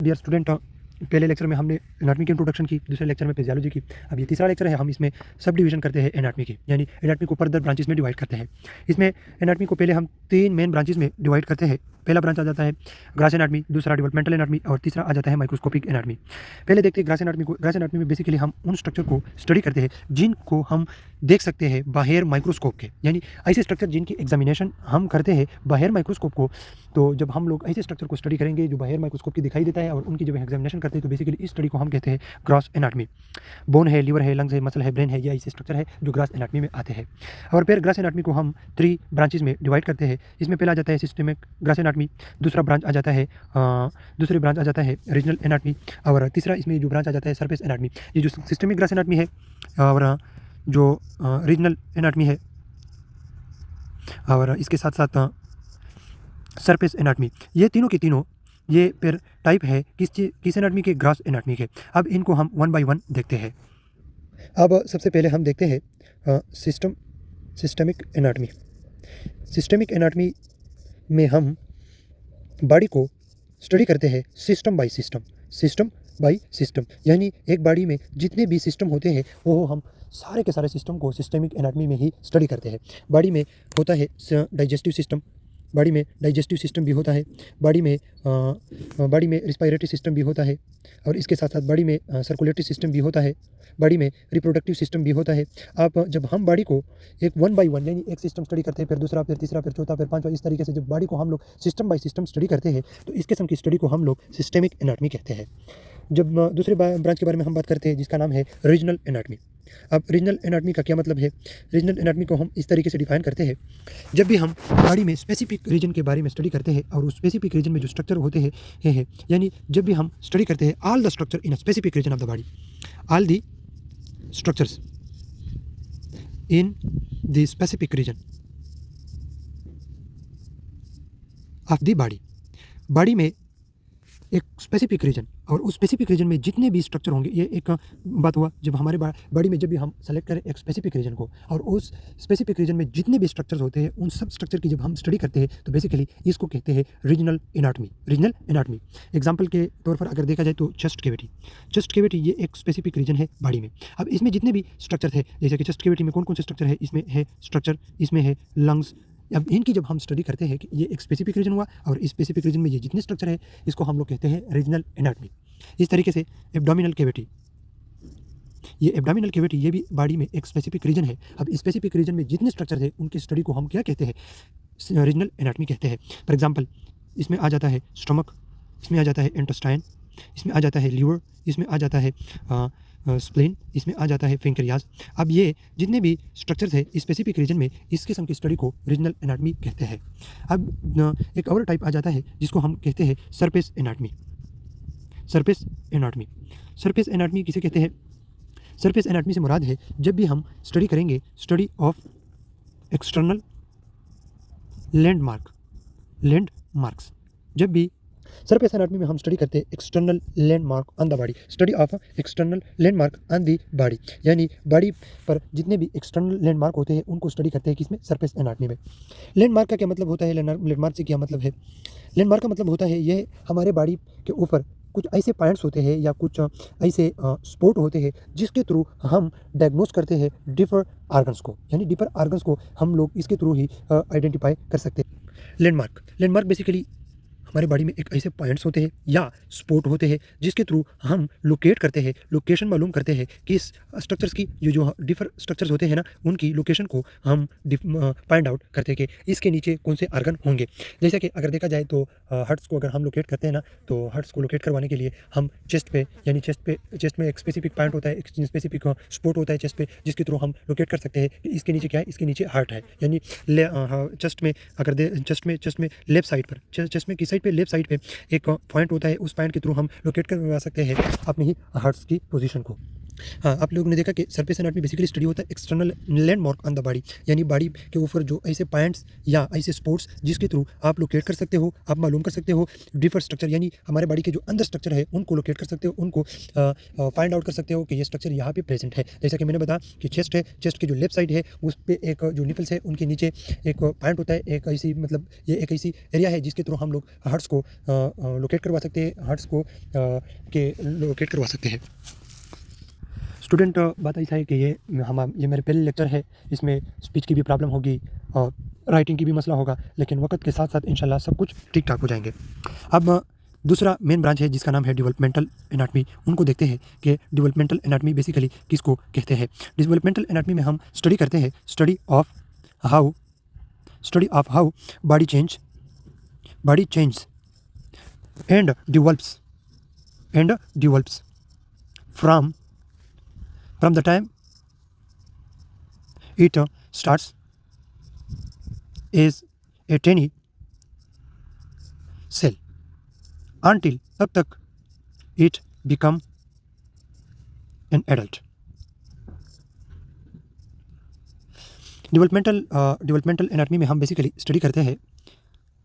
Dear student, पहले lecture में हमने एनाटॉमी की इंट्रोडक्शन की, दूसरे लेक्चर में फिजियोलॉजी की। अब ये तीसरा लेक्चर है, हम इसमें सब डिवीजन करते हैं एनाटॉमी की, यानी एनाटॉमी को फर्दर ब्रांचेस में डिवाइड करते हैं। इसमें एनाटॉमी को पहले हम 3 मेन ब्रांचेस में डिवाइड करते हैं। पहला ब्रांच आ जाता है ग्रास एनाटॉमी, दूसरा डेवलपमेंटल एनाटॉमी और तीसरा आ जाता है माइक्रोस्कोपिक एनाटॉमी। पहले देखते हैं ग्रास एनाटॉमी को। ग्रास एनाटॉमी में बेसिकली हम उन स्ट्रक्चर को स्टडी करते हैं जिनको हम देख सकते हैं बाहर माइक्रोस्कोप के, यानी ऐसे स्ट्रक्चर जिनकी एग्जामिनेशन हम करते हैं बाहर माइक्रोस्कोप को। तो जब हम लोग ऐसे स्ट्रक्चर को स्टडी करेंगे जो बाहर माइक्रोस्कोप की दिखाई देता है और उनकी जब एग्जामिनेशन करते हैं, तो बेसिकली इस स्टडी को हम कहते हैं ग्रास एनाटॉमी। बोन है, लिवर है, लंग्स है, मसल है, ब्रेन है, ये ऐसे स्ट्रक्चर है जो ग्रास एनाटॉमी में आते हैं। और फिर ग्रास एनाटॉमी को हम 3 ब्रांचेस में डिवाइड करते हैं। इसमें पहला आ जाता है सिस्टमिक ग्रास एनाटॉमी, दूसरा ब्रांच आ जाता है रीजनल एनाटॉमी और तीसरा इसमें जो ब्रांच आ जाता है सरफेस एनाटॉमी। ये जो सिस्टमिक ग्रास एनाटॉमी है और जो रीजनल एनाटॉमी है और इसके साथ साथ सरफेस एनाटॉमी, ये तीनों के तीनों ये फिर टाइप है किस एनाटॉमी के? ग्रास एनाटॉमी के। अब इनको हम 1 बाय 1 देखते हैं। अब सबसे पहले हम देखते हैं सिस्टमिक एनाटॉमी। सिस्टमिक एनाटॉमी में हम बॉडी को स्टडी करते हैं सिस्टम बाय सिस्टम, यानी एक बॉडी में जितने भी सिस्टम होते हैं वो हम सारे के सारे सिस्टम को सिस्टमिक एनाटॉमी में ही स्टडी करते हैं। बॉडी में होता है डाइजेस्टिव सिस्टम, बॉडी में डाइजेस्टिव सिस्टम भी होता है, बॉडी में रिस्पायरेटरी सिस्टम भी होता है और इसके साथ साथ बॉडी में सर्कुलेटरी सिस्टम भी होता है, बॉडी में रिप्रोडक्टिव सिस्टम भी होता है। अब जब हम बॉडी को एक 1 बाय 1 यानी एक सिस्टम स्टडी करते हैं, फिर दूसरा, फिर तीसरा, फिर चौथा, फिर पांचवा, इस तरीके से जब बॉडी को हम लोग सिस्टम बाय सिस्टम स्टडी करते हैं, तो इस किस्म की स्टडी को हम लोग सिस्टमिक एनाटॉमी कहते हैं। जब दूसरे ब्रांच के बारे में हम बात करते हैं जिसका नाम है रीजनल एनाटॉमी। अब रीजनल एनाटॉमी का क्या मतलब है? रीजनल एनाटॉमी को हम इस तरीके से डिफाइन करते हैं, जब भी हम बॉडी में स्पेसिफिक रीजन के बारे में स्टडी करते हैं और उस स्पेसिफिक रीजन में जो स्ट्रक्चर होते हैं यानी जब भी हम स्टडी करते हैं all the structure in a specific region of the body, all the structures in the specific region of the body में एक स्पेसिफिक रीजन और उस स्पेसिफिक रीजन में जितने भी स्ट्रक्चर होंगे, ये एक बात हुआ। जब हमारे बॉडी में जब भी हम सेलेक्ट करें एक स्पेसिफिक रीजन को और उस स्पेसिफिक रीजन में जितने भी स्ट्रक्चर्स होते हैं उन सब स्ट्रक्चर की जब हम स्टडी करते हैं, तो बेसिकली इसको कहते हैं रीजनल एनाटॉमी। एग्जांपल के तौर पर अगर देखा जाए तो चेस्ट कैविटी ये एक स्पेसिफिक रीजन है बॉडी में। अब इसमें जितने भी स्ट्रक्चर है, जैसे कि चेस्ट कैविटी में कौन कौन से स्ट्रक्चर है, इसमें है लंग्स। अब इनकी जब हम स्टडी करते हैं कि ये एक स्पेसिफिक रीजन हुआ और इस स्पेसिफिक रीजन में ये जितने स्ट्रक्चर है इसको हम लोग कहते हैं रीजनल एनाटॉमी। इस तरीके से एब्डोमिनल कैविटी ये भी बॉडी में एक स्पेसिफिक रीजन है। अब इस स्पेसिफिक रीजन में जितने स्ट्रक्चर है उनकी स्टडी को हम क्या कहते हैं? रीजनल एनाटॉमी कहते हैं। फॉर एग्जांपल इसमें आ जाता है स्टमक, इसमें आ जाता है इंटेस्टाइन, इसमें आ जाता है लीवर, इसमें आ जाता है स्प्लीन, इसमें आ जाता है पेंक्रियाज। अब ये जितने भी स्ट्रक्चर्स है इस स्पेसिफिक रीजन में, इस किस्म की स्टडी को रीजनल एनाटॉमी कहते हैं। अब एक और टाइप आ जाता है जिसको हम कहते हैं सरफेस एनाटॉमी किसे कहते हैं? सरफेस एनाटॉमी से मुराद है जब भी हम स्टडी करेंगे स्टडी ऑफ एक्सटर्नल लैंडमार्क्स। जब भी सरफेस एनाटॉमी में हम स्टडी करते हैं external landmark on the body, study of external landmark on the body, यानी बॉडी पर जितने भी एक्सटर्नल लैंडमार्क होते हैं उनको स्टडी करते हैं किसमें? सरफेस एनाटॉमी में। लैंडमार्क का क्या मतलब होता है? लैंडमार्क से क्या मतलब है? लैंडमार्क का मतलब होता है ये हमारे बॉडी के ऊपर कुछ ऐसे पॉइंट्स होते हैं या कुछ ऐसे स्पॉट होते हैं जिसके थ्रू हम डायग्नोस करते हैं डिफर ऑर्गन्स को, यानी डिफर ऑर्गन्स को हम लोग इसके थ्रू ही आइडेंटिफाई कर सकते हैं। लैंडमार्क बेसिकली हमारे बॉडी में एक ऐसे पॉइंट्स होते हैं या स्पॉट होते हैं जिसके थ्रू हम लोकेट करते हैं, लोकेशन मालूम करते हैं कि इस स्ट्रक्चर्स की जो डिफर स्ट्रक्चर्स होते हैं ना, उनकी लोकेशन को हम फाइंड आउट करते हैं कि इसके नीचे कौन से ऑर्गन होंगे। जैसे कि अगर देखा जाए तो हार्ट्स को अगर हम लोकेट करते हैं ना, तो हार्ट्स को लोकेट करवाने के लिए हम चेस्ट में एक स्पेसिफिक पॉइंट होता है, एक स्पेसिफिक स्पॉट होता है चेस्ट पे, जिसके थ्रू हम लोकेट कर सकते हैं कि इसके नीचे क्या है, इसके नीचे हार्ट है। यानी चेस्ट में अगर चेस्ट में लेफ्ट साइड पर, चेस्ट में किस साइड पे? लेफ्ट साइड पे एक पॉइंट होता है, उस पॉइंट के थ्रू हम लोकेट करवा सकते हैं अपनी ही हार्ट्स की पोजीशन को। हाँ, आप लोगों ने देखा कि सरफेस एनाटॉमी बेसिकली स्टडी होता है external landmark on the body, यानी बॉडी के ऊपर जो ऐसे पॉइंट्स या ऐसे स्पॉट्स जिसके थ्रू आप लोकेट कर सकते हो, आप मालूम कर सकते हो डिफर स्ट्रक्चर, यानी हमारे बॉडी के जो अंदर स्ट्रक्चर है उनको लोकेट कर सकते हो, उनको फाइंड आउट कर सकते हो कि ये स्ट्रक्चर यहाँ पे प्रेजेंट है। जैसा कि मैंने बताया कि चेस्ट है, चेस्ट की जो लेफ्ट साइड है उस पर एक जो निपल्स है उनके नीचे एक पॉइंट होता है, एक ऐसी मतलब ये एक ऐसी एरिया है जिसके थ्रू हम लोग हार्ट्स को लोकेट करवा सकते हैं, हार्ट्स को के लोकेट करवा सकते हैं। स्टूडेंट, बात ऐसा है कि ये मेरे पहले लेक्चर है, इसमें स्पीच की भी प्रॉब्लम होगी और राइटिंग की भी मसला होगा, लेकिन वक्त के साथ साथ इंशाल्लाह सब कुछ ठीक ठाक हो जाएंगे। अब दूसरा मेन ब्रांच है जिसका नाम है डेवलपमेंटल एनाटमी। उनको देखते हैं कि डेवलपमेंटल एनाटमी बेसिकली किसको कहते हैं। डेवलपमेंटल एनाटमी में हम स्टडी करते हैं study of how body change and develops from the time it starts is a tiny cell until तब तक it become an adult। Developmental anatomy में हम बेसिकली स्टडी करते हैं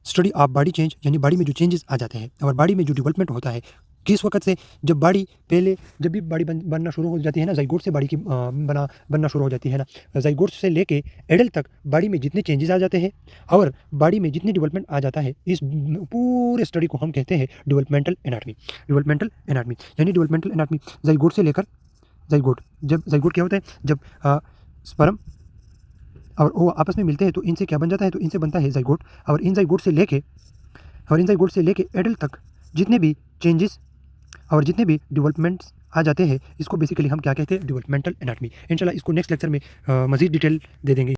स्टडी ऑफ बॉडी चेंज, यानी बॉडी में जो चेंजेस आ जाते हैं और बॉडी में जो डेवलपमेंट होता है किस वक्त से, जब भी बॉडी बनना शुरू हो जाती है ना, जाइगोट से बॉडी की बनना शुरू हो जाती है ना, जाइगोट से लेके एडल्ट तक बॉडी में जितने चेंजेस आ जाते हैं और बॉडी में जितनी डेवलपमेंट आ जाता है, इस पूरे स्टडी को हम कहते हैं डेवलपमेंटल एनाटमी। यानी डेवलपमेंटल एनाटमी जाइगोट से लेकर जब जाइगोट क्या होता है, जब स्पर्म और वो आपस में मिलते हैं तो इनसे क्या बन जाता है, तो इनसे बनता है जाइगोट, और इन जाइगोट से लेके एडल्ट तक जितने भी चेंजेस और जितने भी डेवलपमेंट्स आ जाते हैं, इसको बेसिकली हम क्या कहते हैं, डेवलपमेंटल एनाटमी। इंशाल्लाह इसको नेक्स्ट लेक्चर में मज़ीद डिटेल दे देंगे।